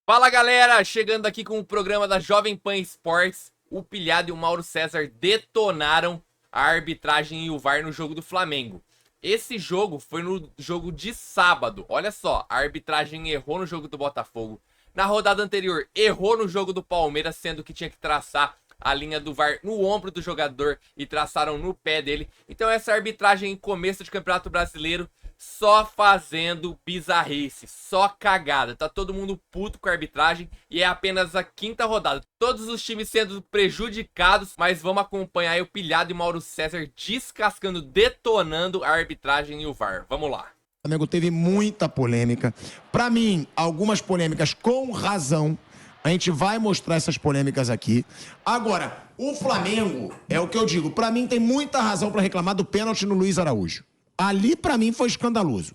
Fala galera, chegando aqui com o programa da Jovem Pan Esportes. O Pilhado e o Mauro César detonaram a arbitragem e o VAR no jogo do Flamengo. Esse jogo foi no jogo de sábado. Olha só, a arbitragem errou no jogo do Botafogo. Na rodada anterior, errou no jogo do Palmeiras, sendo que tinha que traçar a linha do VAR no ombro do jogador e traçaram no pé dele. Então essa arbitragem em começo de Campeonato Brasileiro só fazendo bizarrice, só cagada. Tá todo mundo puto com a arbitragem e é apenas a quinta rodada. Todos os times sendo prejudicados, mas vamos acompanhar aí o Pilhado e o Mauro César descascando, detonando a arbitragem e o VAR. Vamos lá. O Flamengo teve muita polêmica. Pra mim, algumas polêmicas com razão. A gente vai mostrar essas polêmicas aqui. Agora, o Flamengo, é o que eu digo, pra mim tem muita razão pra reclamar do pênalti no Luiz Araújo. Ali, pra mim, foi escandaloso.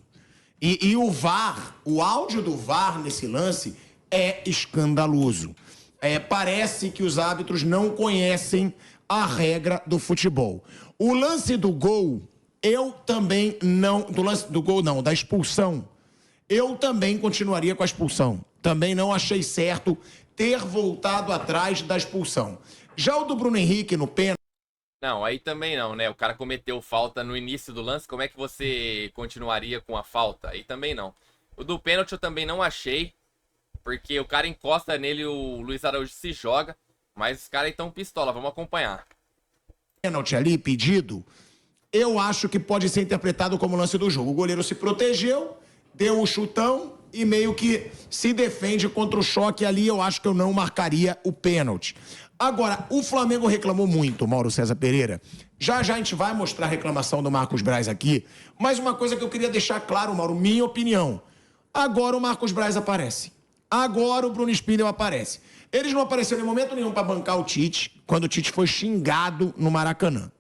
E o VAR, o áudio do VAR nesse lance é escandaloso. Parece que os árbitros não conhecem a regra do futebol. O lance do gol, eu também não... Do lance do gol, não, da expulsão. Eu também continuaria com a expulsão. Também não achei certo ter voltado atrás da expulsão. Já o do Bruno Henrique no pênalti... Não, aí também não, né? O cara cometeu falta no início do lance, como é que você continuaria com a falta? Aí também não. O do pênalti eu também não achei, porque o cara encosta nele, o Luiz Araújo se joga, mas os caras estão pistola, vamos acompanhar. Pênalti ali, pedido, eu acho que pode ser interpretado como lance do jogo. O goleiro se protegeu, deu o chutão e meio que se defende contra o choque ali, eu acho que eu não marcaria o pênalti. Agora, o Flamengo reclamou muito, Mauro César Pereira. Já já a gente vai mostrar a reclamação do Marcos Braz aqui. Mas uma coisa que eu queria deixar claro, Mauro, minha opinião. Agora o Marcos Braz aparece. Agora o Bruno Spindel aparece. Eles não apareceram em momento nenhum para bancar o Tite, quando o Tite foi xingado no Maracanã.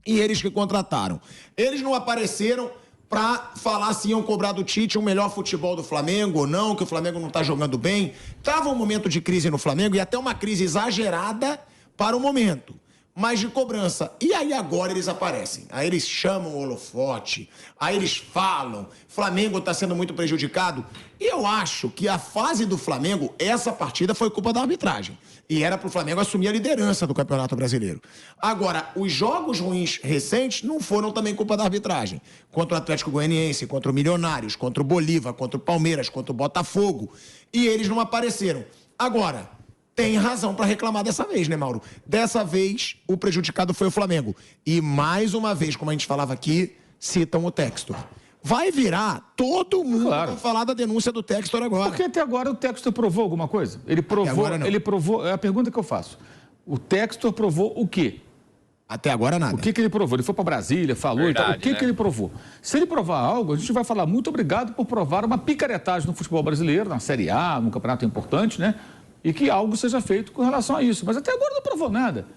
E eles que contrataram. Eles não apareceram para falar se iam cobrar do Tite o melhor futebol do Flamengo ou não, que o Flamengo não tá jogando bem. Tava um momento de crise no Flamengo e até uma crise exagerada para o momento, mas de cobrança. E aí agora eles aparecem. Aí eles chamam o holofote, aí eles falam, Flamengo tá sendo muito prejudicado. E eu acho que a fase do Flamengo, essa partida foi culpa da arbitragem. E era pro Flamengo assumir a liderança do Campeonato Brasileiro. Agora, os jogos ruins recentes não foram também culpa da arbitragem. Contra o Atlético Goianiense, contra o Milionários, contra o Bolívar, contra o Palmeiras, contra o Botafogo. E eles não apareceram. Agora, tem razão para reclamar dessa vez, né, Mauro? Dessa vez, o prejudicado foi o Flamengo. E mais uma vez, como a gente falava aqui, citam o Textor. Vai virar, todo mundo vai falar da denúncia do Textor agora. Porque até agora o Textor provou alguma coisa? Ele provou, é a pergunta que eu faço. O Textor provou o quê? Até agora nada. O que ele provou? Ele foi para Brasília, falou Verdade, e tal. O que, né? que ele provou? Se ele provar algo, a gente vai falar muito obrigado por provar uma picaretagem no futebol brasileiro, na Série A, num campeonato importante, né? E que algo seja feito com relação a isso. Mas até agora não provou nada.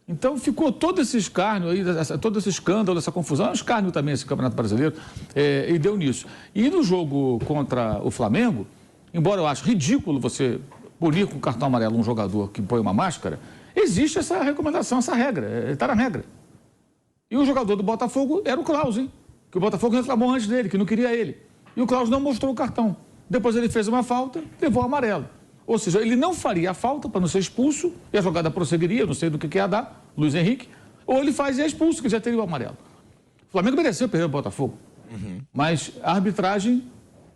Então ficou todo esse escárnio aí, todo esse escândalo, essa confusão, é um escárnio também esse Campeonato Brasileiro, e deu nisso. E no jogo contra o Flamengo, embora eu acho ridículo você punir com cartão amarelo um jogador que põe uma máscara, existe essa recomendação, essa regra, está na regra. E o jogador do Botafogo era o Klaus, hein? Que o Botafogo reclamou antes dele, que não queria ele. E o Klaus não mostrou o cartão. Depois ele fez uma falta, levou o amarelo. Ou seja, ele não faria a falta para não ser expulso e a jogada prosseguiria, não sei do que ia dar, Luiz Henrique, ou ele faz e é expulso, que já teria o amarelo. O Flamengo mereceu perder o Botafogo. Mas a arbitragem,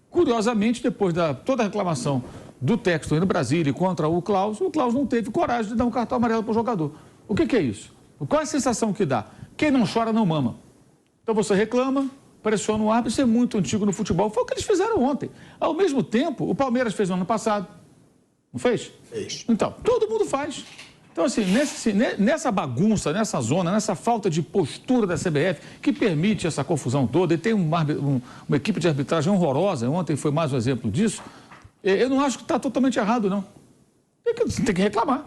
curiosamente, depois da toda a reclamação do Textor no Brasília contra o Klaus não teve coragem de dar um cartão amarelo para o jogador. O que é isso? Qual é a sensação que dá? Quem não chora não mama. Então você reclama, pressiona o árbitro, isso é muito antigo no futebol. Foi o que eles fizeram ontem. Ao mesmo tempo, o Palmeiras fez no ano passado. Não fez? Fez. Então, todo mundo faz. Então, assim, nessa bagunça, nessa zona, nessa falta de postura da CBF, que permite essa confusão toda, e tem uma equipe de arbitragem horrorosa, ontem foi mais um exemplo disso, eu não acho que está totalmente errado, não. Você tem que reclamar.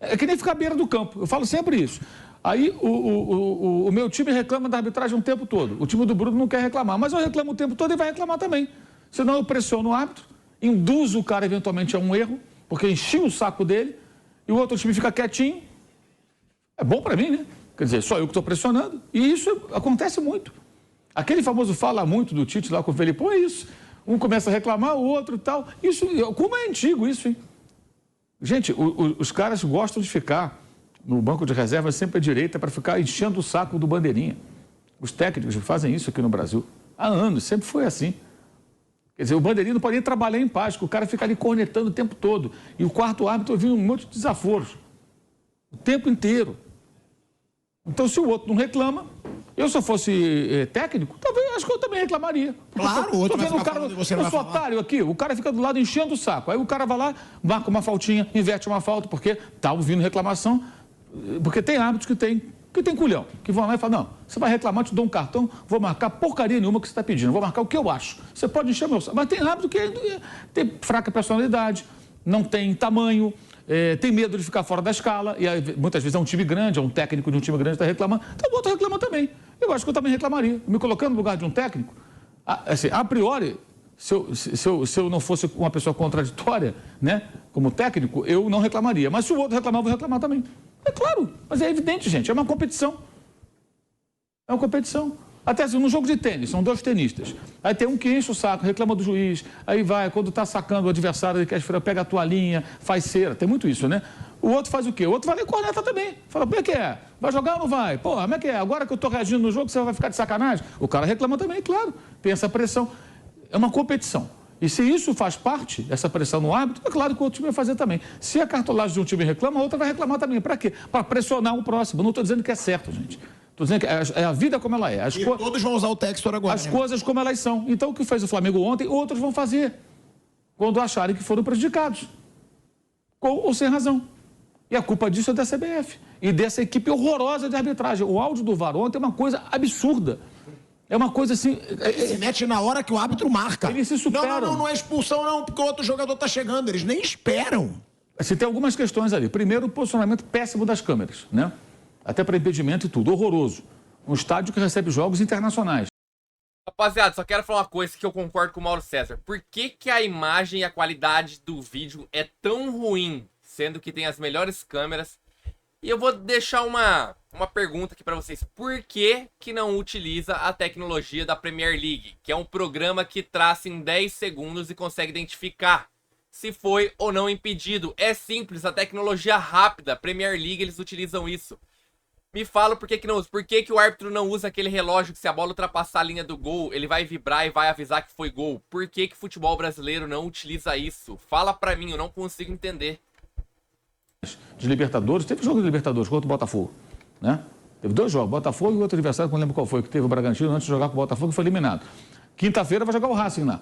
É que nem ficar à beira do campo. Eu falo sempre isso. Aí o meu time reclama da arbitragem o tempo todo. O time do Bruno não quer reclamar, mas eu reclamo o tempo todo e vai reclamar também. Senão eu pressiono o árbitro, induzo o cara eventualmente a um erro, porque enchi o saco dele, e o outro time fica quietinho. É bom para mim, né? Quer dizer, só eu que estou pressionando. E isso acontece muito. Aquele famoso fala muito do Tite lá com o Felipão é isso. Um começa a reclamar, o outro e tal. Isso, como é antigo isso, hein? Gente, os caras gostam de ficar no banco de reserva sempre à direita para ficar enchendo o saco do bandeirinha. Os técnicos fazem isso aqui no Brasil. Há anos, sempre foi assim. Quer dizer, o bandeirinha não pode nem trabalhar em paz, porque o cara fica ali cornetando o tempo todo. E o quarto árbitro ouvindo um monte de desaforos. O tempo inteiro. Então, se o outro não reclama, eu se eu fosse técnico, talvez, acho que eu também reclamaria. Claro, o outro vai ficar falando e você não vai falar. Eu sou otário aqui, o cara fica do lado enchendo o saco. Aí o cara vai lá, marca uma faltinha, inverte uma falta, porque tá ouvindo reclamação. Porque tem árbitros que tem culhão, que vão lá e falam, não, você vai reclamar, te dou um cartão, vou marcar porcaria nenhuma que você está pedindo, vou marcar o que eu acho. Você pode encher meu saco. Mas tem árbitro que tem fraca personalidade, não tem tamanho, tem medo de ficar fora da escala, e aí, muitas vezes é um time grande, é um técnico de um time grande que está reclamando, então o outro reclama também. Eu acho que eu também reclamaria. Me colocando no lugar de um técnico, assim, a priori, se eu não fosse uma pessoa contraditória, né, como técnico, eu não reclamaria. Mas se o outro reclamar, eu vou reclamar também. É claro, mas é evidente, gente, é uma competição. É uma competição. Até assim, num jogo de tênis, são dois tenistas. Aí tem um que enche o saco, reclama do juiz, aí vai, quando tá sacando o adversário, ele quer esfregar, pega a toalhinha, faz cera, tem muito isso, né? O outro faz o quê? O outro vai lá e corneta também. Fala, como é que é? Vai jogar ou não vai? Pô, como é que é? Agora que eu tô reagindo no jogo, você vai ficar de sacanagem? O cara reclama também, claro, tem essa pressão. É uma competição. E se isso faz parte, essa pressão no árbitro, é claro que o outro time vai fazer também. Se a cartolagem de um time reclama, a outra vai reclamar também. Para quê? Para pressionar o próximo. Não estou dizendo que é certo, gente. Estou dizendo que é a vida como ela é. Todos vão usar o Textor agora. As coisas como elas são. Então, o que fez o Flamengo ontem, outros vão fazer. Quando acharem que foram prejudicados. Com ou sem razão. E a culpa disso é da CBF. E dessa equipe horrorosa de arbitragem. O áudio do VAR ontem é uma coisa absurda. É uma coisa assim... Ele se mete na hora que o árbitro marca. Eles se superam. Não é expulsão não, porque o outro jogador está chegando. Eles nem esperam. Assim, tem algumas questões ali. Primeiro, o posicionamento péssimo das câmeras, né? Até para impedimento e tudo. Horroroso. Um estádio que recebe jogos internacionais. Rapaziada, só quero falar uma coisa que eu concordo com o Mauro César. Por que a imagem e a qualidade do vídeo é tão ruim, sendo que tem as melhores câmeras? E eu vou deixar uma pergunta aqui para vocês. Por que não utiliza a tecnologia da Premier League? Que é um programa que traça em 10 segundos e consegue identificar se foi ou não impedido. É simples, a tecnologia rápida. Premier League, eles utilizam isso. Me fala por que não usa. Por que o árbitro não usa aquele relógio que se a bola ultrapassar a linha do gol, ele vai vibrar e vai avisar que foi gol? Por que o futebol brasileiro não utiliza isso? Fala pra mim, eu não consigo entender. De Libertadores, teve jogo de Libertadores contra o Botafogo, né? Teve dois jogos, Botafogo e outro adversário, não lembro qual foi, que teve o Bragantino antes de jogar com o Botafogo e foi eliminado. Quinta-feira vai jogar o Racing lá,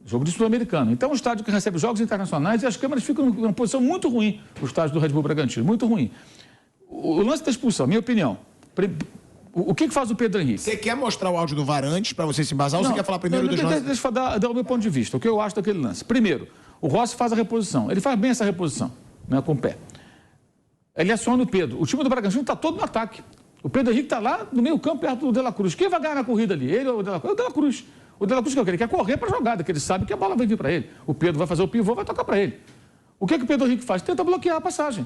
jogo de Sul-Americano. Então é um estádio que recebe jogos internacionais e as câmeras ficam numa posição muito ruim, o estádio do Red Bull Bragantino, muito ruim. O lance da expulsão, minha opinião, o que faz o Pedro Henrique? Você quer mostrar o áudio do VAR antes para você se embasar ou você quer falar primeiro dos lances? Deixa eu dar o meu ponto de vista, o que eu acho daquele lance. Primeiro, o Rossi faz a reposição, ele faz bem essa reposição, né, com o pé. Ele aciona o Pedro. O time do Bragantino está todo no ataque. O Pedro Henrique está lá no meio campo, perto do De La Cruz. Quem vai ganhar na corrida ali? Ele ou o De La Cruz? O De La Cruz. O De La Cruz que ele quer correr para a jogada, que ele sabe que a bola vai vir para ele. O Pedro vai fazer o pivô, vai tocar para ele. O que o Pedro Henrique faz? Tenta bloquear a passagem.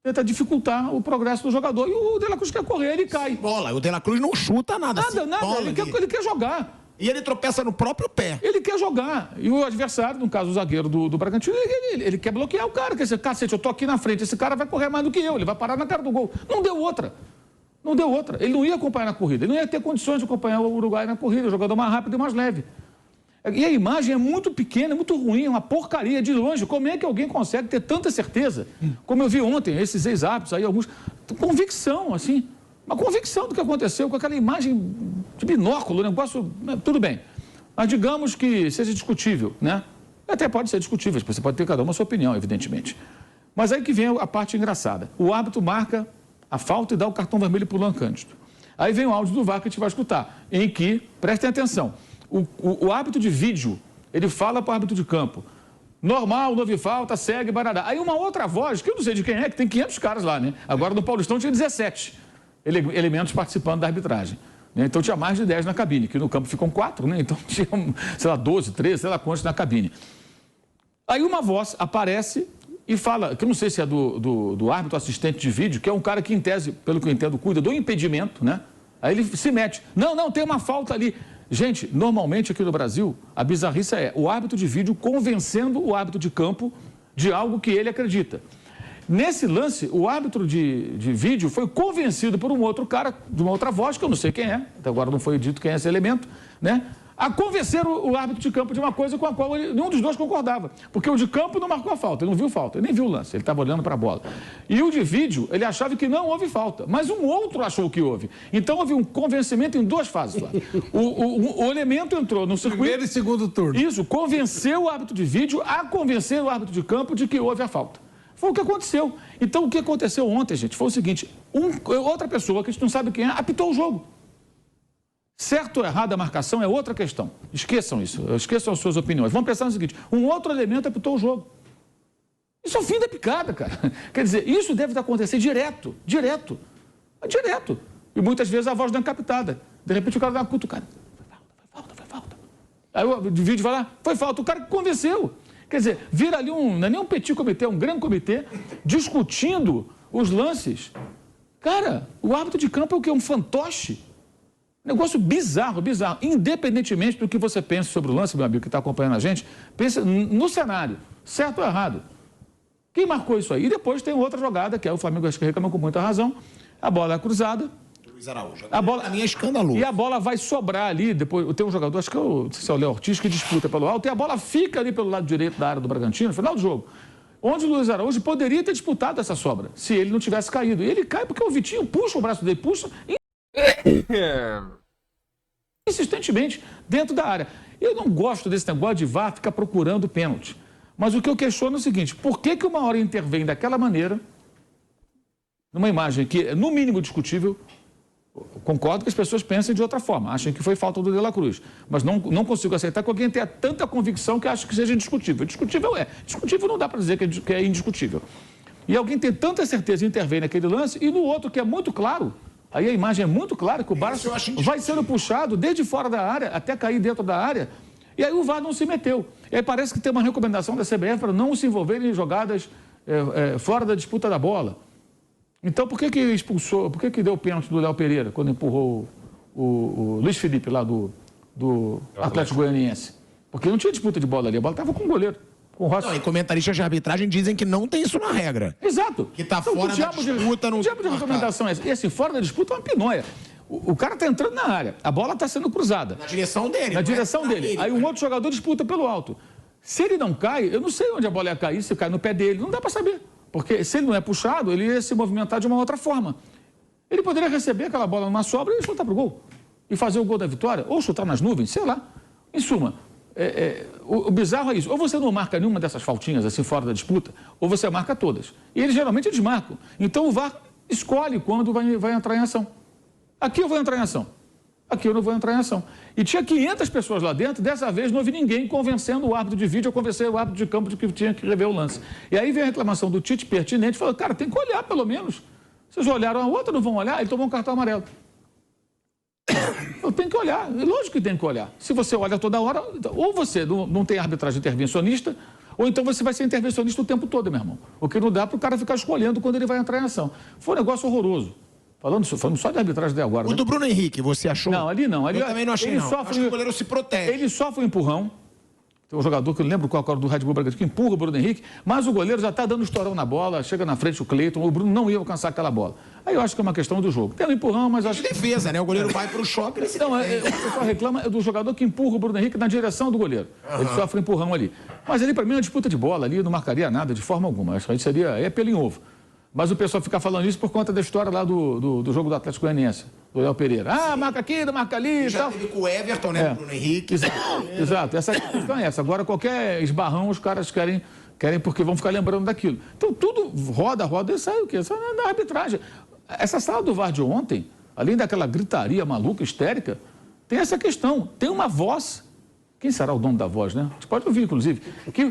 Tenta dificultar o progresso do jogador. E o De La Cruz quer correr, ele cai. Bola. O De La Cruz não chuta nada. Nada. Ele quer jogar. E ele tropeça no próprio pé. Ele quer jogar. E o adversário, no caso o zagueiro do Bragantino, ele quer bloquear o cara. Quer dizer, cacete, eu tô aqui na frente, esse cara vai correr mais do que eu, ele vai parar na cara do gol. Não deu outra. Não deu outra. Ele não ia acompanhar na corrida, ele não ia ter condições de acompanhar o Uruguai na corrida, o jogador mais rápido e mais leve. E a imagem é muito pequena, é muito ruim, é uma porcaria de longe. Como é que alguém consegue ter tanta certeza? Como eu vi ontem, esses ex-árbitros aí, alguns, convicção, assim. Uma convicção do que aconteceu com aquela imagem de binóculo, negócio, tudo bem. Mas digamos que seja discutível, né? Até pode ser discutível, você pode ter cada uma a sua opinião, evidentemente. Mas aí que vem a parte engraçada. O árbitro marca a falta e dá o cartão vermelho para o Luan Cândido. Aí vem o áudio do VAR que a gente vai escutar, em que, prestem atenção, o árbitro de vídeo, ele fala para o árbitro de campo, normal, não houve falta, segue, barará. Aí uma outra voz, que eu não sei de quem é, que tem 500 caras lá, né? Agora no Paulistão tinha 17. Elementos participando da arbitragem. Né? Então tinha mais de 10 na cabine, que no campo ficam 4, né? Então tinha, sei lá, 12, 13, sei lá quantos na cabine. Aí uma voz aparece e fala, que eu não sei se é do árbitro assistente de vídeo, que é um cara que, em tese, pelo que eu entendo, cuida do impedimento, né? Aí ele se mete. Não, tem uma falta ali. Gente, normalmente aqui no Brasil, a bizarrice é o árbitro de vídeo convencendo o árbitro de campo de algo que ele acredita. Nesse lance, o árbitro de vídeo foi convencido por um outro cara, de uma outra voz, que eu não sei quem é, até agora não foi dito quem é esse elemento, né? A convencer o árbitro de campo de uma coisa com a qual nenhum dos dois concordava. Porque o de campo não marcou a falta, ele não viu falta, ele nem viu o lance, ele estava olhando para a bola. E o de vídeo, ele achava que não houve falta, mas um outro achou que houve. Então houve um convencimento em duas fases lá. O elemento entrou no circuito... Primeiro e segundo turno. Isso, convenceu o árbitro de vídeo a convencer o árbitro de campo de que houve a falta. Foi o que aconteceu. Então o que aconteceu ontem, gente, foi o seguinte, outra pessoa, que a gente não sabe quem é, apitou o jogo. Certo ou errado a marcação é outra questão. Esqueçam isso, esqueçam as suas opiniões. Vamos pensar no seguinte, um outro elemento apitou o jogo. Isso é o fim da picada, cara. Quer dizer, isso deve acontecer direto. E muitas vezes a voz não é captada. De repente o cara dá uma cutucada. Foi falta. Aí o vídeo vai lá, foi falta. O cara que convenceu. Quer dizer, vira ali não é nem um petit comitê, é um grande comitê, discutindo os lances. Cara, o árbitro de campo é o quê? Um fantoche? Negócio bizarro. Independentemente do que você pense sobre o lance, meu amigo que está acompanhando a gente, pense no cenário, certo ou errado. Quem marcou isso aí? E depois tem outra jogada, que é o Flamengo, acho que reclama com muita razão, a bola é cruzada. Luiz Araújo. A bola, a minha é escandaloso. E a bola vai sobrar ali, depois tem um jogador, acho que não sei se é o Léo Ortiz, que disputa pelo alto, e a bola fica ali pelo lado direito da área do Bragantino, no final do jogo. Onde o Luiz Araújo poderia ter disputado essa sobra, se ele não tivesse caído. E ele cai porque o Vitinho puxa o braço dele, puxa... insistentemente dentro da área. Eu não gosto desse negócio de VAR ficar procurando pênalti. Mas o que eu questiono é o seguinte, por que uma hora intervém daquela maneira, numa imagem que é no mínimo discutível, concordo que as pessoas pensem de outra forma, achem que foi falta do De La Cruz, mas não consigo aceitar que alguém tenha tanta convicção que acha que seja indiscutível. Discutível é. Discutível não dá para dizer que é indiscutível. E alguém tem tanta certeza de intervir naquele lance e no outro que é muito claro. Aí a imagem é muito clara que o braço vai sendo puxado desde fora da área até cair dentro da área. E aí o VAR não se meteu. E aí parece que tem uma recomendação da CBF para não se envolver em jogadas fora da disputa da bola. Então por que expulsou, por que deu o pênalti do Léo Pereira quando empurrou o Luiz Felipe lá do Atlético Goianiense? Porque não tinha disputa de bola ali, a bola estava com o goleiro. Não, e comentaristas de arbitragem dizem que não tem isso na regra. Exato. Que está fora da disputa. O diabo de recomendação é essa. E assim, fora da disputa é uma pinóia. O cara está entrando na área, a bola está sendo cruzada. Na direção dele. Na direção dele. Aí um outro jogador disputa pelo alto. Se ele não cai, eu não sei onde a bola ia cair, se cai no pé dele, não dá para saber. Porque se ele não é puxado, ele ia se movimentar de uma outra forma. Ele poderia receber aquela bola numa sobra e chutar para o gol. E fazer o gol da vitória, ou chutar nas nuvens, sei lá. Em suma... o bizarro é isso, ou você não marca nenhuma dessas faltinhas assim fora da disputa, ou você marca todas. E eles geralmente desmarcam. Então o VAR escolhe quando vai entrar em ação. Aqui eu vou entrar em ação, aqui eu não vou entrar em ação. E tinha 500 pessoas lá dentro, dessa vez não houve ninguém convencendo o árbitro de vídeo ou convencer o árbitro de campo de que tinha que rever o lance. E aí veio a reclamação do Tite pertinente, falou, cara, tem que olhar pelo menos. Vocês olharam a outra, não vão olhar? Ele tomou um cartão amarelo. Eu tenho que olhar, lógico que tem que olhar. Se você olha toda hora, ou você não tem arbitragem intervencionista, ou então você vai ser intervencionista o tempo todo, meu irmão. O que não dá para o cara ficar escolhendo quando ele vai entrar em ação. Foi um negócio horroroso. Falando só de arbitragem até agora. O do Bruno Henrique, você achou? Não, ali não. Ali, eu também não achei, não. Acho que o goleiro se protege. Ele sofre um empurrão. Tem um jogador que eu lembro qual era do Red Bull Bragantino, que empurra o Bruno Henrique, mas o goleiro já está dando estourão na bola, chega na frente o Cleiton, o Bruno não ia alcançar aquela bola. Aí eu acho que é uma questão do jogo. Tem um empurrão, mas acho que... defesa, né? O goleiro vai para o choque, ele se Não, o pessoal reclama do jogador que empurra o Bruno Henrique na direção do goleiro. Ele sofre um empurrão ali. Mas ali, para mim, é uma disputa de bola ali, não marcaria nada de forma alguma. Acho que aí seria pelo em ovo. Mas o pessoal fica falando isso por conta da história lá do jogo do Atlético Goianiense, do Léo Pereira. Ah, marca aqui, não marca ali e já tal. teve com o Everton, né? O Bruno Henrique. Exato. Essa questão é essa. Agora, qualquer esbarrão, os caras querem porque vão ficar lembrando daquilo. Então, tudo roda e sai o quê? Sai na arbitragem. Essa sala do VAR de ontem, além daquela gritaria maluca, histérica, tem essa questão. Tem uma voz. Quem será o dono da voz, né? A gente pode ouvir, inclusive.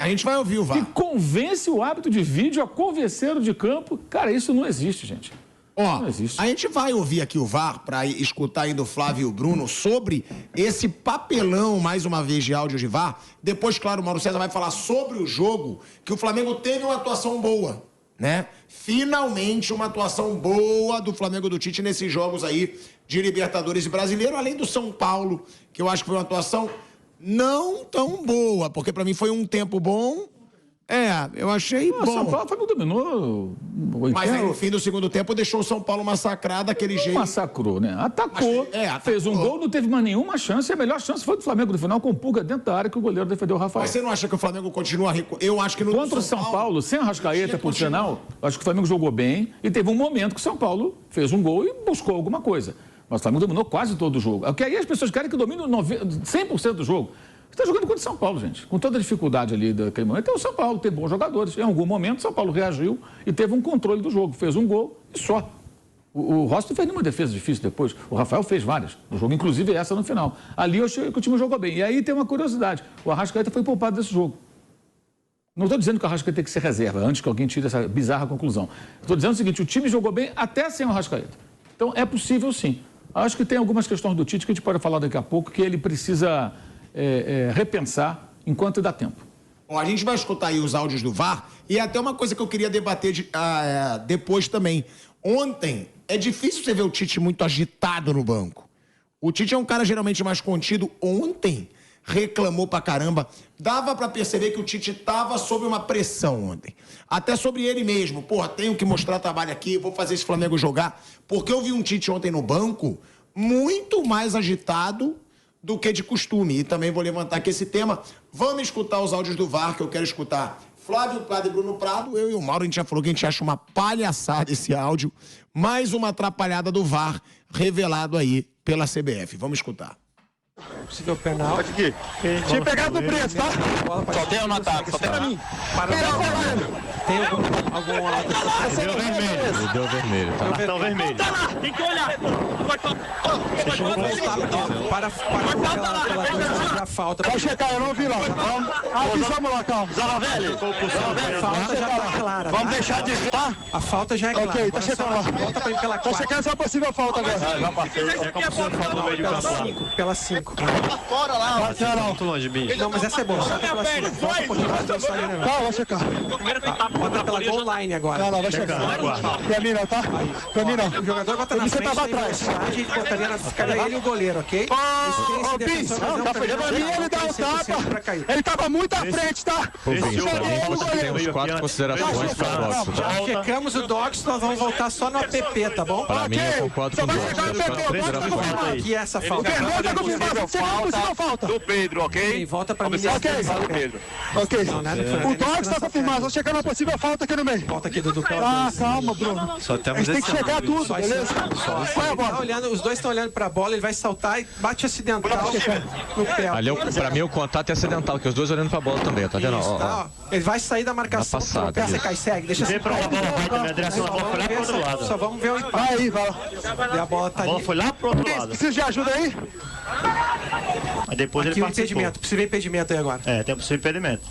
A gente vai ouvir o VAR. Que convence o árbitro de vídeo a convencer o de campo. Cara, isso não existe, gente. Ó, a gente vai ouvir aqui o VAR para escutar aí do Flávio e o Bruno sobre esse papelão, mais uma vez, de áudio de VAR. Depois, claro, o Mauro César vai falar sobre o jogo, que o Flamengo teve uma atuação boa, né? Finalmente uma atuação boa do Flamengo do Tite nesses jogos aí de Libertadores e Brasileiro, além do São Paulo, que eu acho que foi uma atuação não tão boa, porque pra mim foi um tempo bom. Eu achei bom. São Paulo não dominou. Mas aí, no fim do segundo tempo, deixou o São Paulo massacrar daquele jeito. Massacrou, né? Atacou, fez um gol, não teve mais nenhuma chance. E a melhor chance foi do Flamengo no final, com o Pulga dentro da área que o goleiro defendeu o Rafael. Mas você não acha que o Flamengo continua... Eu acho que no Contra o São Paulo, sem a Arrascaeta, por sinal, acho que o Flamengo jogou bem e teve um momento que o São Paulo fez um gol e buscou alguma coisa. Mas o Flamengo dominou quase todo o jogo. Porque aí as pessoas querem que domine 100% do jogo. Você está jogando contra o São Paulo, gente. Com toda a dificuldade ali daquele momento. Então o São Paulo tem bons jogadores. Em algum momento o São Paulo reagiu e teve um controle do jogo. Fez um gol e só. O Rossi não fez nenhuma defesa difícil depois. O Rafael fez várias no jogo, inclusive essa no final. Ali eu achei que o time jogou bem. E aí tem uma curiosidade. O Arrascaeta foi poupado desse jogo. Não estou dizendo que o Arrascaeta tem que ser reserva, antes que alguém tire essa bizarra conclusão. Estou dizendo o seguinte, o time jogou bem até sem o Arrascaeta. Então é possível sim. Acho que tem algumas questões do Tite que a gente pode falar daqui a pouco, que ele precisa repensar enquanto dá tempo. Bom, a gente vai escutar aí os áudios do VAR e até uma coisa que eu queria debater depois também. Ontem, é difícil você ver o Tite muito agitado no banco. O Tite é um cara geralmente mais contido. Ontem, reclamou pra caramba. Dava pra perceber que o Tite tava sob uma pressão ontem. Até sobre ele mesmo. Porra, tenho que mostrar trabalho aqui, vou fazer esse Flamengo jogar. Porque eu vi um Tite ontem no banco muito mais agitado do que de costume. E também vou levantar aqui esse tema. Vamos escutar os áudios do VAR, que eu quero escutar Flávio Prado e Bruno Prado. Eu e o Mauro, a gente já falou que a gente acha uma palhaçada esse áudio. Mais uma atrapalhada do VAR revelado aí pela CBF. Vamos escutar. Possível penal. Pode aqui. Tinha pegado no preço, tá? Só tem um no ataque, só tem pra mim. Tem algum Deu vermelho. Deu vermelho, tá? Cartão vermelho. Tem que olhar. Deixa eu voltar para pela falta. Pode checar, eu não vi lá. Avisamos lá, calma. Zala velho. A falta já tá clara. Vamos deixar de ver, tá? A falta já é clara. Ok, tá checando lá. Volta pra mim pela 4. Tá checando essa possível falta agora. Já passei. É como se fosse no meio de campo. Pela 5. Fora lá. Marcelo. Muito longe, bicho. Não, mas essa é boa. Só pela 5. Volta um pouquinho mais. Calma, vai checar. Bota pela goal line agora. Vai lá, vai checar. Pra mim não, tá? Pra mim não. O jogador bota na Você frente, tava tem atrás. velocidade, ele botaria ficaria ele e o goleiro, ok? Ô, Bis, tá pegando a mim, ele dá o tapa. Ele tava muito à frente, tá? Pra mim, você tem uns 4 considerações pra boxe, tá? Já checamos o Docs, nós vamos voltar só no app, tá bom? Pra mim, eu concordo com o Docs. Aqui é essa falta. Fernando, confirmado, falta. Do Pedro, ok? Volta pra mim. Ok. Pedro. Ok. Não, nada O Docs tá confirmado, vamos checar uma possível falta aqui no meio. Volta aqui, Dudu. Ah, calma, Bruno. A gente tem que chegar tudo, beleza? Vai a bola. Os dois estão olhando pra bola, ele vai saltar e bate acidental no pé. Ali, pra mim, o contato é acidental, porque os dois olhando pra bola também, tá vendo? Isso, tá, ó. Ele vai sair da marcação. Na passada, O pé, você isso. cai, segue. Deixa assim. Só vamos ver o impacto. Vai aí, vai lá. E a bola tá ali. Foi lá pro outro lado. Precisa de ajuda aí? Aí depois Aqui ele o participou. impedimento. Possível impedimento aí agora. É, tem um possível impedimento.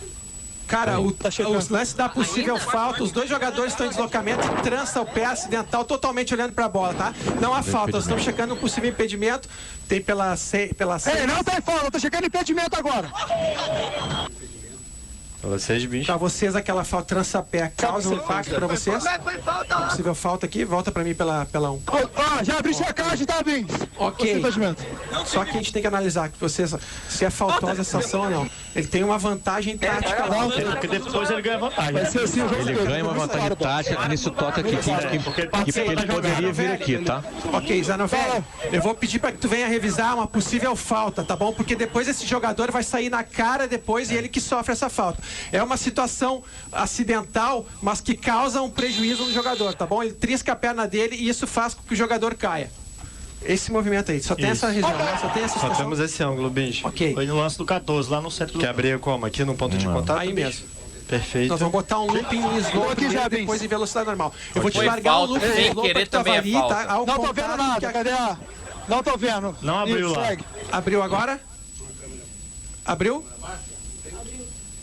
Cara, os lances da possível falta, os dois jogadores estão em deslocamento e trança o pé acidental totalmente olhando pra bola, tá? Não há falta, nós estamos checando um possível impedimento. Tem pela C. Ei, não tem falta, eu tô checando impedimento agora. Pra vocês, bicho. Pra vocês, aquela falta trança-pé causa um impacto pra vocês? Possível falta aqui, volta pra mim pela 1. Ó, já abri checagem, tá, Bins? Ok. Impedimento. Só que a gente tem que analisar que vocês, se é faltosa essa ação ou não. Ele tem uma vantagem tática lá. Porque depois ele ganha vantagem. Vai ser assim o jogo Ele todo. ganha uma vantagem tática, nisso toca aqui, que ele poderia vir aqui, tá? Ok, Zanovelli, eu vou pedir para que tu venha revisar uma possível falta, tá bom? Porque depois esse jogador vai sair na cara depois e ele que sofre essa falta. É uma situação acidental, mas que causa um prejuízo no jogador, tá bom? Ele trisca a perna dele e isso faz com que o jogador caia. Esse movimento aí, só tem essa região, né? Só tem essa situação. Só temos esse ângulo, bicho. Ok, Foi no lance do 14, lá no centro do... Que abriu como? Aqui no ponto de contato? aí mesmo. Perfeito. Nós vamos botar um looping em slope Aqui já, dele, depois em velocidade normal. Eu vou te Foi largar um falta, looping sem em slope querer que tava também é ali, falta. tá? Ao Não tô vendo contrário nada, que a- cadê a... Não tô vendo. Não abriu lá. Segue. Abriu agora? Abriu?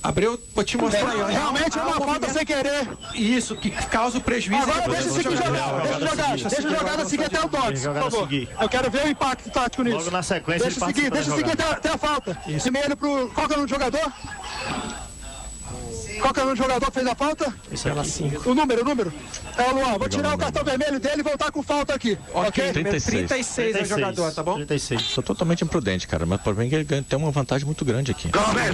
Abriu? Vou te mostrar aí, ó. Realmente é uma falta sem querer. Isso, que causa o prejuízo. Agora Depois deixa você seguir joga. jogar. Deixa a jogada seguir até o Dots, por Jogada favor. seguir. Eu quero ver o impacto tático nisso. Logo na sequência Deixa ele seguir participa da até a falta. Primeiro pro... Qual que é o nome do jogador? Qual que é o jogador que fez a falta? Isso aqui. O número. É o Luan. Vou tirar o cartão vermelho dele e voltar com falta aqui. Ok? 36 é o jogador, tá bom? 36. Sou totalmente imprudente, cara, mas o problema é que ele tem uma vantagem muito grande aqui. Galera,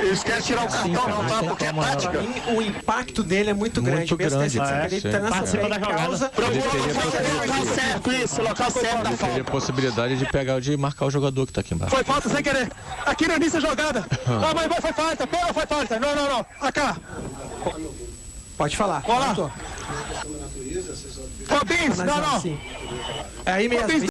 eles querem tirar o cartão, não, tá? Porque é tática. Pra mim, o impacto dele é muito grande. Mesmo grande, ele participa da jogada. Local certo, isso, local certo da Ele teria falta. a possibilidade de marcar o jogador que tá aqui embaixo. Foi falta sem querer. Aqui no início da jogada. Ah, mas foi falta. Pera, foi falta. Não. Acá. Pode falar. Olá. Robins, não. Sim. É aí mesmo.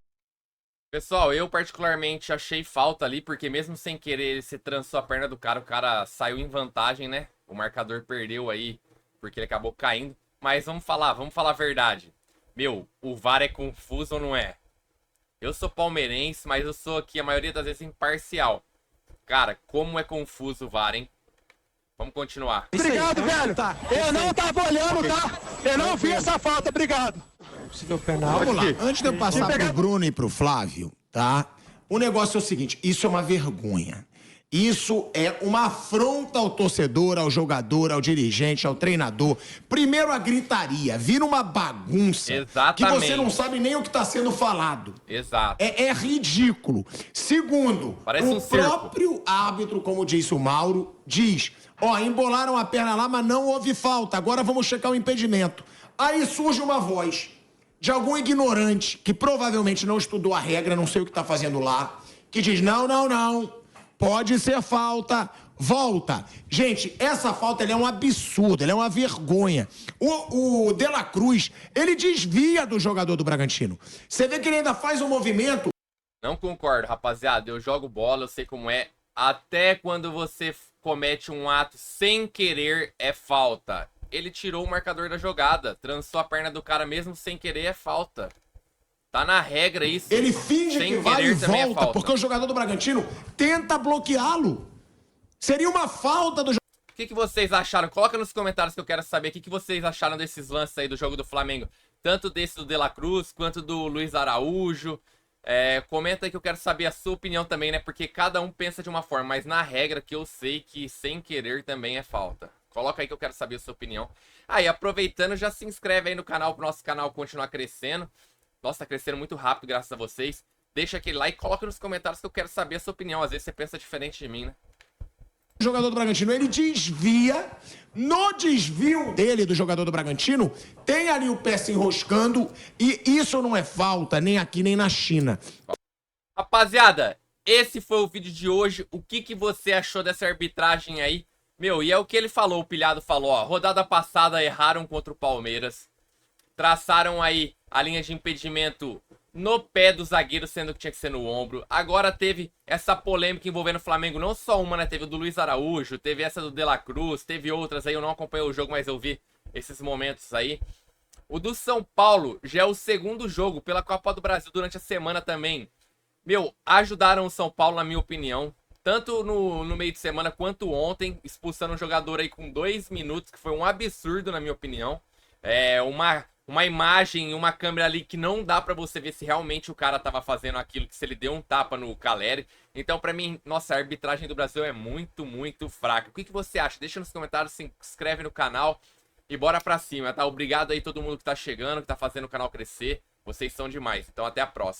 Pessoal, eu particularmente achei falta ali, porque mesmo sem querer ele se trançou a perna do cara, o cara saiu em vantagem, né? O marcador perdeu aí, porque ele acabou caindo. Mas vamos falar a verdade. Meu, o VAR é confuso ou não é? Eu sou palmeirense, mas eu sou aqui a maioria das vezes imparcial. Cara, como é confuso o VAR, hein? Vamos continuar. Obrigado, velho. Tá. Eu não tava olhando, tá? Eu não vi essa falta, obrigado. Possível penal. Vamos lá, antes de eu passar pro Bruno e pro Flávio, tá? O negócio é o seguinte, isso é uma vergonha. Isso é uma afronta ao torcedor, ao jogador, ao dirigente, ao treinador. Primeiro a gritaria, vira uma bagunça. Exatamente. Que você não sabe nem o que tá sendo falado. Exato. É ridículo. Segundo, Parece um o circo. próprio árbitro, como disse o Mauro, diz: ó, embolaram a perna lá, mas não houve falta. Agora vamos checar o impedimento. Aí surge uma voz de algum ignorante que provavelmente não estudou a regra, não sei o que tá fazendo lá, que diz: não. Pode ser falta. Volta. Gente, essa falta ela é um absurdo, ela é uma vergonha. O De La Cruz, ele desvia do jogador do Bragantino. Você vê que ele ainda faz um movimento. Não concordo, rapaziada. Eu jogo bola, eu sei como é. Até quando você comete um ato sem querer, é falta. Ele tirou o marcador da jogada. Trançou a perna do cara mesmo sem querer, é falta. Tá na regra isso. Ele finge sem que vai e querer também é volta, falta. porque o jogador do Bragantino tenta bloqueá-lo. Seria uma falta do jogador. O que vocês acharam? Coloca nos comentários que eu quero saber. O que vocês acharam desses lances aí do jogo do Flamengo? Tanto desse do De La Cruz, quanto do Luiz Araújo. Comenta aí que eu quero saber a sua opinião também, né? Porque cada um pensa de uma forma, mas na regra que eu sei que sem querer também é falta. Coloca aí que eu quero saber a sua opinião. E aproveitando, já se inscreve aí no canal, pro nosso canal continuar crescendo. Nossa, tá crescendo muito rápido graças a vocês. Deixa aquele like, coloca nos comentários que eu quero saber a sua opinião. Às vezes você pensa diferente de mim, né? O jogador do Bragantino, ele desvia. No desvio dele, do jogador do Bragantino, tem ali o pé se enroscando. E isso não é falta, nem aqui, nem na China. Rapaziada, esse foi o vídeo de hoje. O que você achou dessa arbitragem aí? Meu, e é o que ele falou, o Pilhado falou, ó. Rodada passada erraram contra o Palmeiras. Traçaram aí a linha de impedimento no pé do zagueiro, sendo que tinha que ser no ombro. Agora teve essa polêmica envolvendo o Flamengo, não só uma, né? Teve o do Luiz Araújo, teve essa do De La Cruz, teve outras aí. Eu não acompanhei o jogo, mas eu vi esses momentos aí. O do São Paulo já é o segundo jogo pela Copa do Brasil durante a semana também. Meu, ajudaram o São Paulo, na minha opinião. Tanto no meio de semana quanto ontem, expulsando um jogador aí com 2 minutos, que foi um absurdo, na minha opinião. Uma imagem, uma câmera ali que não dá pra você ver se realmente o cara tava fazendo aquilo, que se ele deu um tapa no Caleri. Então, pra mim, nossa, a arbitragem do Brasil é muito, muito fraca. O que você acha? Deixa nos comentários, se inscreve no canal e bora pra cima, tá? Obrigado aí todo mundo que tá chegando, que tá fazendo o canal crescer. Vocês são demais. Então, até a próxima.